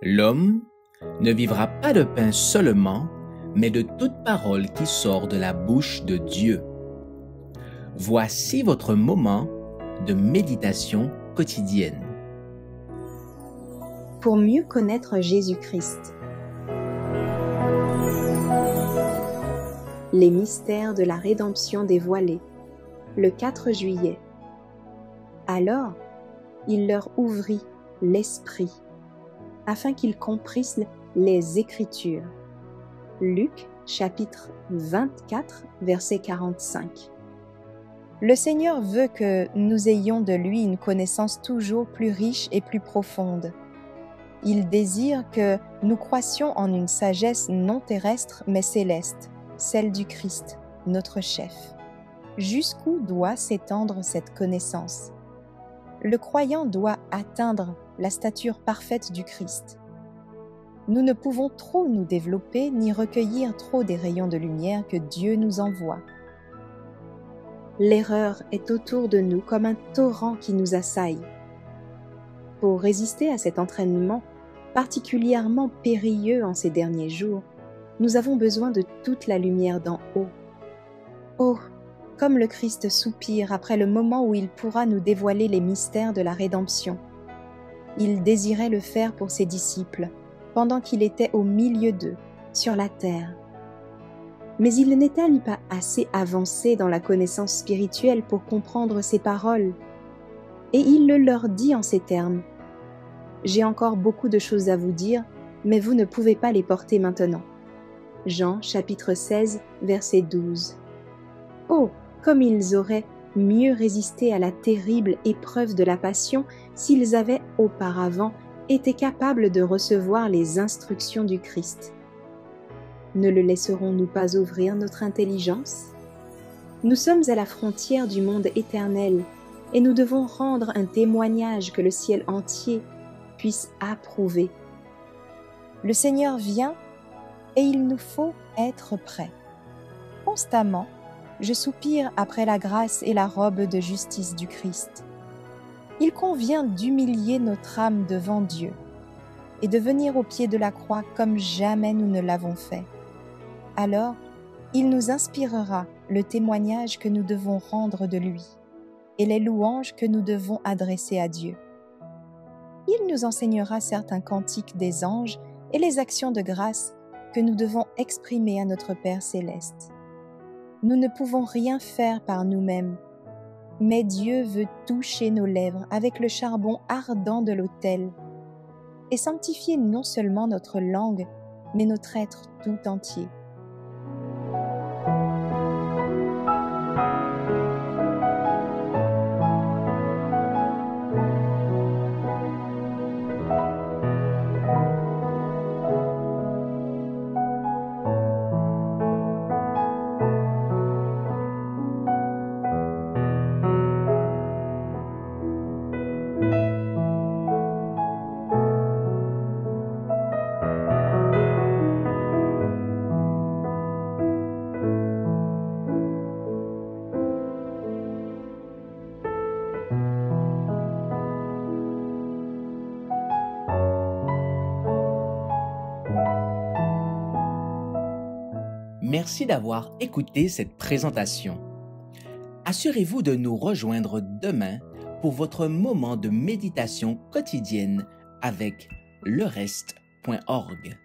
L'homme ne vivra pas de pain seulement, mais de toute parole qui sort de la bouche de Dieu. Voici votre moment de méditation quotidienne. Pour mieux connaître Jésus-Christ. Les mystères de la rédemption dévoilés, le 4 juillet. Alors, il leur ouvrit l'esprit, afin qu'ils comprissent les Écritures. Luc, chapitre 24, verset 45. Le Seigneur veut que nous ayons de lui une connaissance toujours plus riche et plus profonde. Il désire que nous croissions en une sagesse non terrestre mais céleste, celle du Christ, notre chef. Jusqu'où doit s'étendre cette connaissance? Le croyant doit atteindre la stature parfaite du Christ. Nous ne pouvons trop nous développer ni recueillir trop des rayons de lumière que Dieu nous envoie. L'erreur est autour de nous comme un torrent qui nous assaille. Pour résister à cet entraînement, particulièrement périlleux en ces derniers jours, nous avons besoin de toute la lumière d'en haut. Oh, comme le Christ soupire après le moment où il pourra nous dévoiler les mystères de la rédemption. Il désirait le faire pour ses disciples, pendant qu'il était au milieu d'eux, sur la terre. Mais il n'était-il pas assez avancé dans la connaissance spirituelle pour comprendre ces paroles? Et il le leur dit en ces termes: « J'ai encore beaucoup de choses à vous dire, mais vous ne pouvez pas les porter maintenant. » Jean chapitre 16, verset 12. Oh, comme ils auraient mieux résisté à la terrible épreuve de la passion s'ils avaient auparavant été capables de recevoir les instructions du Christ. Ne le laisserons-nous pas ouvrir notre intelligence? Nous sommes à la frontière du monde éternel et nous devons rendre un témoignage que le ciel entier puisse approuver. Le Seigneur vient et il nous faut être prêts. Constamment, je soupire après la grâce et la robe de justice du Christ. Il convient d'humilier notre âme devant Dieu et de venir au pied de la croix comme jamais nous ne l'avons fait. Alors, il nous inspirera le témoignage que nous devons rendre de lui et les louanges que nous devons adresser à Dieu. Il nous enseignera certains cantiques des anges et les actions de grâce que nous devons exprimer à notre Père céleste. Nous ne pouvons rien faire par nous-mêmes, mais Dieu veut toucher nos lèvres avec le charbon ardent de l'autel et sanctifier non seulement notre langue, mais notre être tout entier. Merci d'avoir écouté cette présentation. Assurez-vous de nous rejoindre demain pour votre moment de méditation quotidienne avec lereste.org.